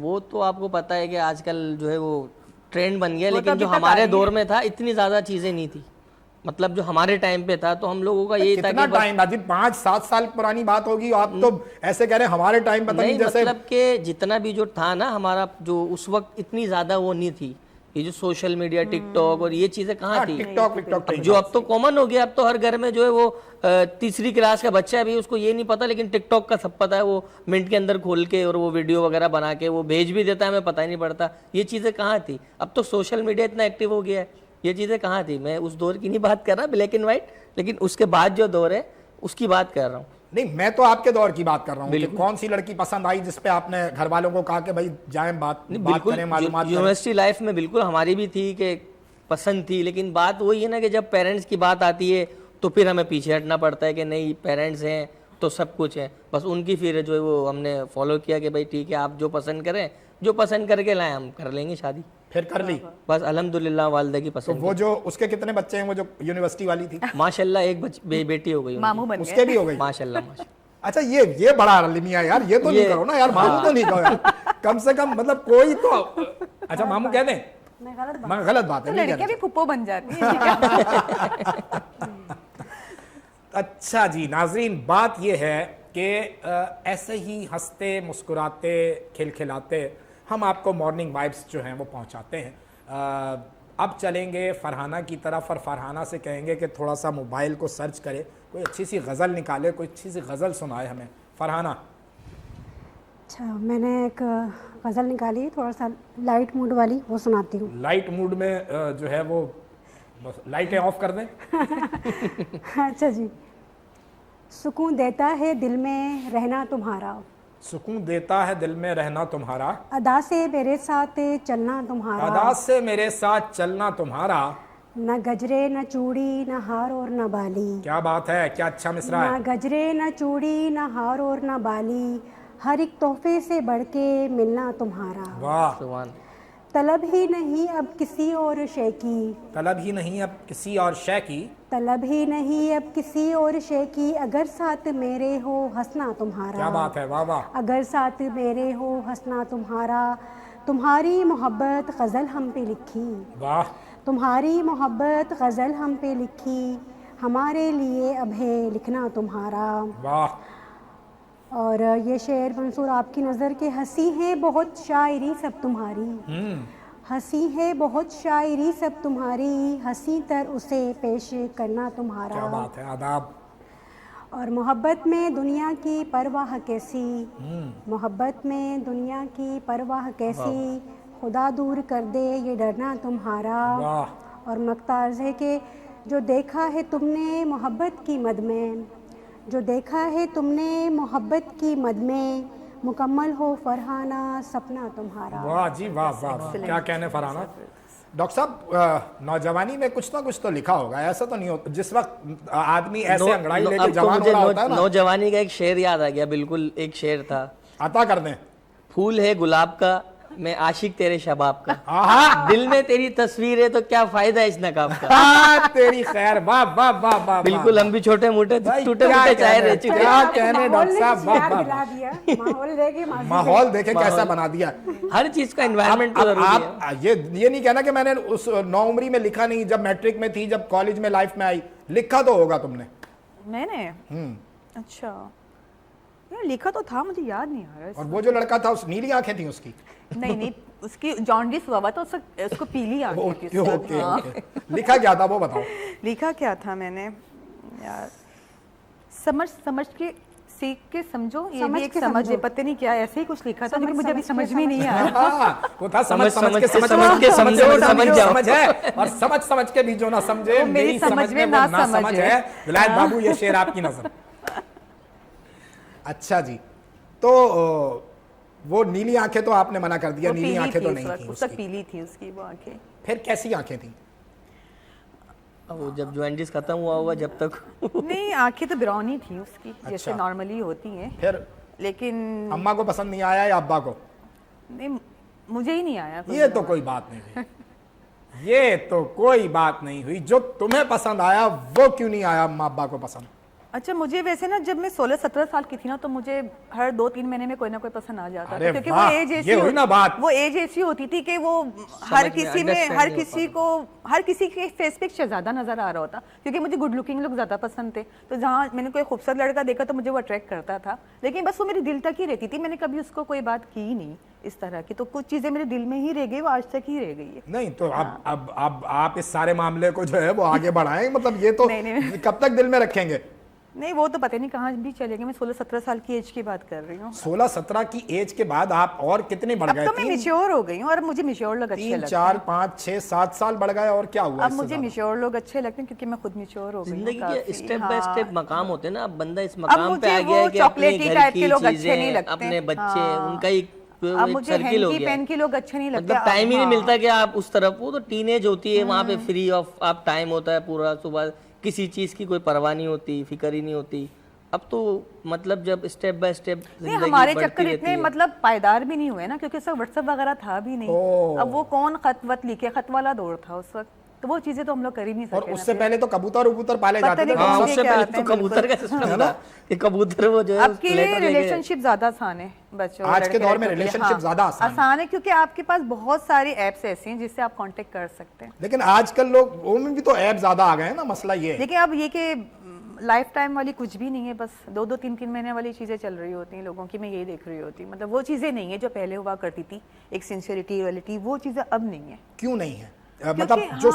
وہ تو آپ کو پتا ہے کہ آج کل جو ہے وہ ٹرینڈ بن گیا, لیکن جو ہمارے دور میں تھا اتنی زیادہ چیزیں نہیں تھی. مطلب جو ہمارے ٹائم پہ تھا تو ہم لوگوں کا یہی تھا. کتنا ٹائم ناظرین, 5-7 سال پرانی بات ہوگی, آپ تو ایسے کہہ رہے ہیں ہمارے ٹائم پتہ نہیں جیسے. مطلب کہ جتنا بھی جو تھا نا ہمارا, جو اس وقت اتنی زیادہ وہ نہیں تھی. یہ جو سوشل میڈیا, ٹک ٹاک اور یہ چیزیں کہاں تھی, جو اب تو کامن ہو گیا. اب تو ہر گھر میں جو ہے وہ 3ری کلاس کا بچہ بھی, اس کو یہ نہیں پتا, لیکن ٹک ٹاک کا سب پتا ہے. وہ منٹ کے اندر کھول کے اور وہ ویڈیو وغیرہ بنا کے وہ بھیج بھی دیتا ہے, ہمیں پتہ ہی نہیں پڑتا. یہ چیزیں کہاں تھی؟ اب تو سوشل میڈیا اتنا ایکٹیو ہو گیا ہے, یہ چیزیں کہاں تھی؟ میں اس دور کی نہیں بات کر رہا بلیک اینڈ وائٹ, لیکن اس کے بعد جو دور ہے اس کی بات کر رہا ہوں. نہیں, میں تو آپ کے دور کی بات کر رہا ہوں کہ کون سی لڑکی پسند آئی جس پہ آپ نے گھر والوں کو کہا کہ بھائی جائیں بات کریں, معلومات کریں. یونیورسٹی لائف میں بالکل ہماری بھی تھی کہ پسند تھی, لیکن بات وہی ہے نا کہ جب پیرنٹس کی بات آتی ہے تو پھر ہمیں پیچھے ہٹنا پڑتا ہے کہ نہیں پیرنٹس ہیں تو سب کچھ ہے. بس ان کی پھر جو ہے وہ ہم نے فالو کیا کہ بھائی ٹھیک ہے, آپ جو پسند کریں, جو پسند کر کے لائیں ہم کر لیں گے شادی. پھر کر لی بس الحمدللہ والدہ کی پسند. وہ جو اس کے کتنے بچے ہیں وہ جو یونیورسٹی والی تھی؟ ماشاءاللہ ایک بیٹی ہو گئی, ماموں بن اس کے بھی ہو گئی ماشاءاللہ. اچھا, یہ بڑا المیہ یار, یہ تو نہیں کرو نا یار, ماموں تو نہیں کہو یار, کم سے کم مطلب کوئی تو. اچھا ماموں کہہ دیں, غلط بات ہے. لڑکیاں بھی پھپھو بن جاتی ہیں. اچھا جی ناظرین, بات یہ ہے کہ ایسے ہی ہنستے مسکراتے کھلکھلاتے ہم آپ کو مارننگ وائبس جو ہیں وہ پہنچاتے ہیں. اب چلیں گے فرحانہ کی طرف, اور فرحانہ سے کہیں گے کہ تھوڑا سا موبائل کو سرچ کرے, کوئی اچھی سی غزل نکالے, کوئی اچھی سی غزل سنائے ہمیں. فرحانہ. اچھا, میں نے ایک غزل نکالی تھوڑا سا لائٹ موڈ والی, وہ سناتی ہوں. لائٹ موڈ میں جو ہے وہ لائٹیں آف کر دیں. اچھا جی. سکون دیتا ہے دل میں رہنا تمہارا, سکون دیتا ہے دل میں رہنا تمہارا, ادا سے میرے ساتھ چلنا تمہارا, ادا سے میرے ساتھ چلنا تمہارا, نہ گجرے نہ چوڑی نہ ہار اور نہ بالی. کیا بات ہے, کیا اچھا مصرع ہے. نہ گجرے نہ چوڑی نہ ہار اور نہ بالی, ہر ایک تحفے سے بڑھ کے ملنا تمہارا. واہ. طلب ہی نہیں اب کسی اور شے کی, طلب ہی نہیں اب کسی اور شے کی, طلب ہی نہیں اب کسی اور شے کی, اگر ساتھ میرے ہو ہنسنا تمہارا. کیا بات ہے, واہ واہ. اگر ساتھ میرے ہو ہنسنا تمہارا, تمہاری محبت غزل ہم پہ لکھی. واہ. تمہاری محبت غزل ہم پہ لکھی, ہمارے لیے اب ہے لکھنا تمہارا. واہ. اور یہ شعر منصور آپ کی نظر کے, ہنسی ہے بہت شاعری سب تمہاری, ہنسی ہے بہت شاعری سب تمہاری, ہنسی تر اسے پیش کرنا تمہارا. کیا بات ہے, آداب. اور محبت میں دنیا کی پرواہ کیسی, محبت میں دنیا کی پرواہ کیسی, خدا دور کر دے یہ ڈرنا تمہارا. اور مقتاز ہے کہ جو دیکھا ہے تم نے محبت کی مد میں, جو دیکھا ہے تم نے محبت کی مد میں, مکمل ہو فرحانہ سپنا تمہارا. واہ جی واہ واہ, کیا کہنے فرحانہ. ڈاکٹر صاحب نوجوانی میں کچھ نہ کچھ تو لکھا ہوگا, ایسا تو نہیں ہوتا جس وقت آدمی ایسے انگڑائی لے کے جوان ہو رہا ہوتا ہے نا. نوجوانی کا ایک شعر یاد آ گیا, بالکل ایک شعر تھا, عطا کر دیں. پھول ہے گلاب کا میں عاشق تیرے شباب کا، آہا دل میں تیری تصویر ہے تو کیا فائدہ اس نقاب کا. تیری خیر، واہ واہ واہ واہ. بالکل ہم بھی چھوٹے موٹے بھائی ٹوٹے کیا موٹے چاہے رہ کہنے، چکے کیا ہیں. کہنے ڈاکٹر صاحب، واہ واہ. دلا دیا ماحول دیکھے ماحول دیکھیں کیسا بنا دیا. ہر چیز کا انوائرمنٹ تو اب ضروری ہے. آپ یہ نہیں کہنا کہ میں نے اس نو عمری میں لکھا نہیں، جب میٹرک میں تھی، جب کالج میں لائف میں آئی، لکھا تو ہوگا تم نے. میں نے اچھا یار لکھا تو تھا، مجھے یاد نہیں آ رہا. اور وہ جو لڑکا تھا، اس نیلی آنکھیں تھیں اس کی. نہیں اس کی جانڈس ہوا ہوا تو اس کو پیلی آنکھیں تھی. Okay okay. لکھا کیا تھا وہ بتاؤ. لکھا کیا تھا میں نے یار، سمجھ کے سیکھ کے سمجھو، یہ بھی ایک سمجھ ہے، پتہ نہیں کیا ایسے ہی کچھ لکھا تھا لیکن مجھے ابھی سمجھ میں نہیں آیا. وہ تھا سمجھ کے سمجھو اور سمجھ جاؤ. سمجھ ہے، اور سمجھ کے بھی جو نہ سمجھے، میری سمجھ میں وہ نہ سمجھ ہے. ولایت بابو یہ شعر آپ کی نظر. اچھا جی، تو وہ نیلی آنکھیں تو آپ نے منع کر دیا، نیلی آنکھیں تو نہیں تھیں اس وقت، پیلی تھی اس کی وہ آنکھیں. پھر کیسی آنکھیں تھیں؟ وہ جب جوائنٹس ختم ہوا ہوا جب تک نہیں آنکھیں تو براؤنی تھیں اس کی، جیسے نارملی ہوتی ہیں. پھر لیکن اماں کو پسند نہیں آیا یا ابا کو؟ نہیں مجھے ہی نہیں آیا. یہ تو کوئی بات نہیں ہوئی، یہ تو کوئی بات نہیں ہوئی. جو تمہیں پسند آیا وہ کیوں نہیں آیا اماں ابا کو پسند؟ اچھا مجھے ویسے نا جب میں 16-17 سال کی تھی نا تو مجھے ہر 2-3 مہینے میں کوئی نہ کوئی پسند آ جاتا تھا، کیونکہ وہ ایج ایسی یہ ہوئی نا بات. وہ ایج ایسی ہوتی تھی کہ وہ ہر کسی کے فیس پہ ایک شہزادہ نظر آ رہا ہوتا، کیونکہ مجھے گڈ لکنگ لوگ زیادہ پسند تھے. تو جہاں میں نے کوئی خوبصورت لڑکا دیکھا تو مجھے وہ اٹریکٹ کرتا تھا، لیکن بس وہ میرے دل تک ہی رہتی تھی. میں نے کبھی اس کو کوئی بات کی نہیں اس طرح کی، تو کچھ چیزیں میرے دل میں ہی رہ گئی، وہ آج تک ہی رہ گئی ہے. نہیں تو اب آپ اس سارے معاملے کو جو ہے وہ آگے بڑھائیں، مطلب یہ تو کب تک دل میں رکھیں گے؟ نہیں وہ تو پتہ نہیں کہاں بھی چلے گئے. میں 16-17 سال کی ایج کی بات کر رہی ہوں. 16-17 کی ایج کے بعد آپ اور کتنے بڑھ گئے؟ اب تو میں میچور ہو گئی ہوں، اور مجھے میچور لوگ اچھے لگتے ہیں. 3 4 5 6 7 سال بڑھ گئے، اور کیا ہوا؟ اب مجھے میچور لوگ اچھے لگتے ہیں کیونکہ میں خود میچور ہو گئی ہوں. زندگی کے اسٹیپ بائی اسٹیپ مقام ہوتے ہیں نا. اب بندہ اس مقام پہ آ گیا ہے کہ اپنے گھر کی چیزیں، اپنے بچے، ان کا ایک سرکل ہو گیا. پین کے لوگ اچھے نہیں لگتے، مطلب ٹائم ہی نہیں ملتا کہ آپ اس طرف. وہ تو ٹین ایج ہوتی ہے، وہاں پہ فری آف آپ ٹائم ہوتا ہے پورا. صبح کسی چیز کی کوئی پرواہ نہیں ہوتی، فکر ہی نہیں ہوتی. اب تو مطلب جب اسٹیپ بائی اسٹیپ ہمارے چکر اتنے مطلب پائیدار بھی نہیں ہوئے نا، کیونکہ اس وقت واٹس ایپ وغیرہ تھا بھی نہیں. اب وہ کون خط وط لکھے، خط والا دور تھا اس وقت، تو وہ چیزیں تو ہم لوگ کر ہی نہیں سکتے. اور اس سے پہلے تو کبوتر پالے جاتے تھے. اس سے پہلے تو کبوتر کا سسٹم تھا کہ کبوتر وہ جو ہے اب کے لیے ریلیشن شپ زیادہ آسان ہے بچوں. آج کے دور میں ریلیشن شپ زیادہ آسان ہے کیونکہ آپ کے پاس بہت سارے ایپس ایسے ہیں جس سے آپ کانٹیکٹ کر سکتے ہیں. لیکن آج کل لوگ وہ میں بھی تو ایپ زیادہ آ گئے ہیں نا، مسئلہ یہ ہے. لیکن اب یہ کہ لائف ٹائم والی کچھ بھی نہیں ہے، بس 2-3 مہینے والی چیزیں چل رہی ہوتی ہیں لوگوں کی. میں یہی دیکھ رہی ہوتی ہوں، مطلب وہ چیزیں نہیں ہیں جو پہلے ہوا کرتی تھی، ایک سنسیئرٹی ریئلٹی، وہ چیزیں اب نہیں ہیں. کیوں نہیں ہے؟ مطلب جو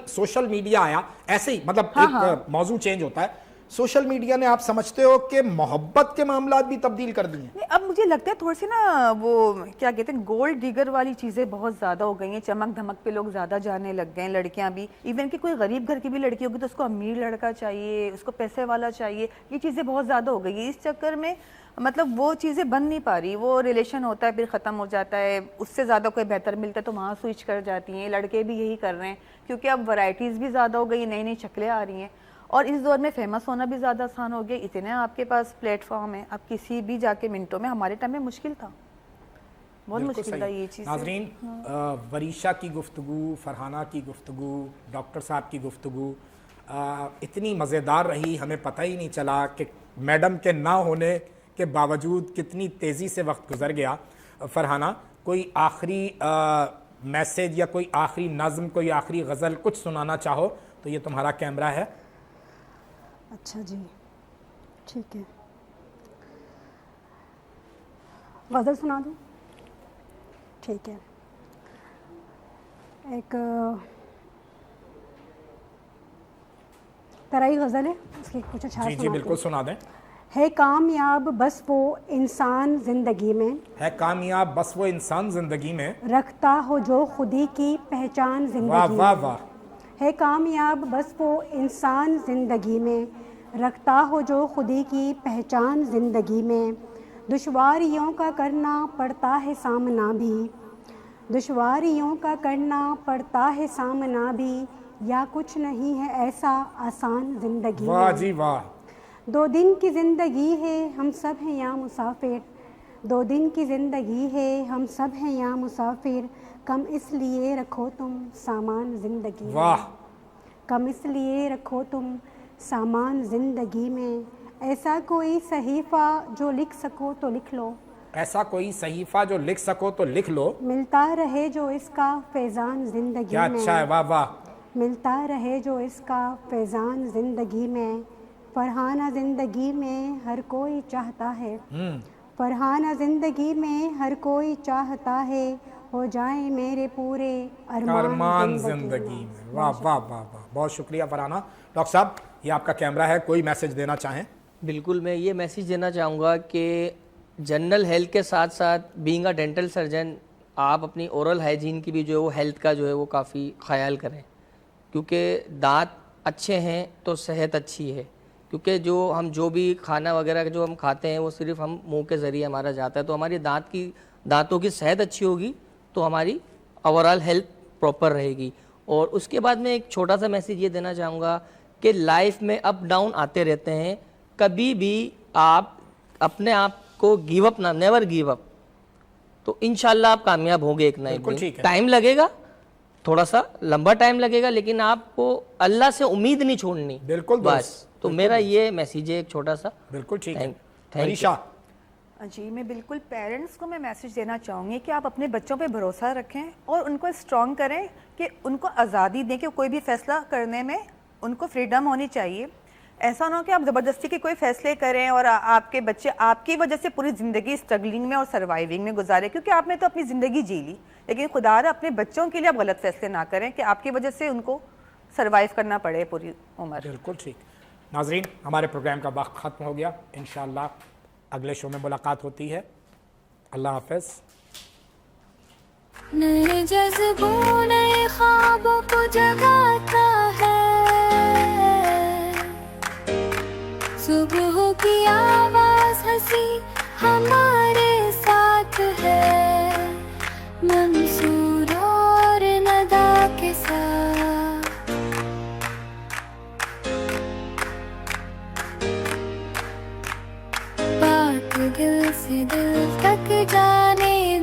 سوشل میڈیا آیا ایسے ہی، مطلب ایک موضوع چینج ہوتا ہے. سوشل میڈیا نے آپ سمجھتے ہو کہ محبت کے معاملات بھی تبدیل کر دیے ہیں؟ اب مجھے لگتا ہے تھوڑی سی نا وہ کیا کہتے ہیں گولڈ ڈیگر والی چیزیں بہت زیادہ ہو گئی ہیں. چمک دھمک پہ لوگ زیادہ جانے لگ گئے ہیں. لڑکیاں بھی، ایون کہ کوئی غریب گھر کی بھی لڑکی ہوگی تو اس کو امیر لڑکا چاہیے، اس کو پیسے والا چاہیے. یہ چیزیں بہت زیادہ ہو گئی ہیں. اس چکر میں مطلب وہ چیزیں بن نہیں پا رہی. وہ ریلیشن ہوتا ہے پھر ختم ہو جاتا ہے، اس سے زیادہ کوئی بہتر ملتا ہے تو وہاں سوئچ کر جاتی ہیں. لڑکے بھی یہی کر رہے ہیں کیونکہ اب ورائٹیز بھی زیادہ ہو گئی، نئی نئی شکلیں آ رہی ہیں. اور اس دور میں فیمس ہونا بھی زیادہ آسان ہو گیا. اتنے آپ کے پاس پلیٹ فارم ہے، آپ کسی بھی جا کے منٹوں میں. ہمارے ٹائم میں مشکل تھا، بہت مشکل تھا یہ چیز. ناظرین، وریشا کی گفتگو، فرحانہ کی گفتگو، ڈاکٹر صاحب کی گفتگو اتنی مزیدار رہی، ہمیں پتہ ہی نہیں چلا کہ میڈم کے نہ ہونے کے باوجود کتنی تیزی سے وقت گزر گیا. فرحانہ، کوئی آخری میسیج یا کوئی آخری نظم، کوئی آخری غزل کچھ سنانا چاہو تو یہ تمہارا کیمرہ ہے. اچھا جی ٹھیک ہے، غزل سنا دوں؟ ٹھیک ہے. ایک ترائی غزل ہے، اس کی کچھ اشعار جی بالکل سنا دیں. ہے کامیاب بس وہ انسان زندگی میں، ہے کامیاب بس وہ انسان زندگی میں، رکھتا ہو جو خودی کی پہچان زندگی واہ میں. واہ واہ. ہے کامیاب بس وہ انسان زندگی میں، رکھتا ہو جو خودی کی پہچان زندگی میں. دشواریوں کا کرنا پڑتا ہے سامنا بھی، دشواریوں کا کرنا پڑتا ہے سامنا بھی، یا کچھ نہیں ہے ایسا آسان زندگی واہ میں. جی واہ. 2 دن کی زندگی ہے، ہم سب ہیں یا مسافر، دو دن کی زندگی ہے ہم سب ہیں یہاں مسافر کم اس لیے رکھو تم سامان زندگی میں واہ کم اس لیے رکھو تم سامان زندگی میں ایسا کوئی صحیفہ جو لکھ سکو تو لکھ لو ایسا کوئی صحیفہ جو لکھ سکو تو لکھ لو ملتا رہے جو اس کا فیضان زندگی کیا میں اچھا ہے واہ واہ ملتا رہے جو اس کا فیضان زندگی میں فرحانہ زندگی میں ہر کوئی چاہتا ہے فرحانہ زندگی میں ہر کوئی چاہتا ہے ہو جائیں میرے پورے ارمان زندگی میں واہ واہ واہ واہ بہت شکریہ فرحانہ ڈاکٹر صاحب یہ آپ کا کیمرہ ہے کوئی میسج دینا چاہیں بالکل میں یہ میسیج دینا چاہوں گا کہ جنرل ہیلتھ کے ساتھ ساتھ بینگ اے ڈینٹل سرجن آپ اپنی اورل ہائیجین کی بھی جو ہے وہ ہیلتھ کا جو ہے وہ کافی خیال کریں کیونکہ دانت اچھے ہیں تو صحت اچھی ہے کیونکہ جو بھی کھانا وغیرہ جو ہم کھاتے ہیں وہ صرف ہم منہ کے ذریعے ہمارا جاتا ہے تو ہماری دانتوں کی صحت اچھی ہوگی تو ہماری اوورال ہیلتھ پراپر رہے گی اور اس کے بعد میں ایک چھوٹا سا میسیج یہ دینا چاہوں گا کہ لائف میں اپ ڈاؤن آتے رہتے ہیں کبھی بھی آپ اپنے آپ کو گیو اپ نہ نیور گیو اپ تو انشاءاللہ آپ کامیاب ہوں گے ایک نہ ایک دن ٹائم لگے گا تھوڑا سا لمبا ٹائم لگے گا لیکن آپ کو اللہ سے امید نہیں چھوڑنی بالکل بس تو میرا یہ میسیج ہے ایک چھوٹا سا بالکل ٹھیک ہے تھینک جی میں بالکل پیرنٹس کو میں میسیج دینا چاہوں گی کہ آپ اپنے بچوں پہ بھروسہ رکھیں اور ان کو اسٹرانگ کریں کہ ان کو آزادی دیں کہ کوئی بھی فیصلہ کرنے میں ان کو فریڈم ہونی چاہیے ایسا نہ ہو کہ آپ زبردستی کے کوئی فیصلے کریں اور آپ کے بچے آپ کی وجہ سے پوری زندگی اسٹرگلنگ میں اور سروائیونگ میں گزارے کیونکہ آپ نے تو اپنی زندگی جی لی لیکن خدا را اپنے بچوں کے لیے آپ غلط فیصلے نہ کریں کہ آپ کی وجہ سے ان کو سروائیو کرنا پڑے پوری عمر بالکل ٹھیک ناظرین ہمارے پروگرام کا وقت ختم ہو گیا انشاءاللہ اگلے شو میں ملاقات ہوتی ہے اللہ حافظ نئے جذبوں نئے خوابوں کو جگاتا ہے صبح کی آواز ہنسی ہمارے ساتھ ہے منصور اور ندا کے ساتھ پاک دل سے دل تک جانے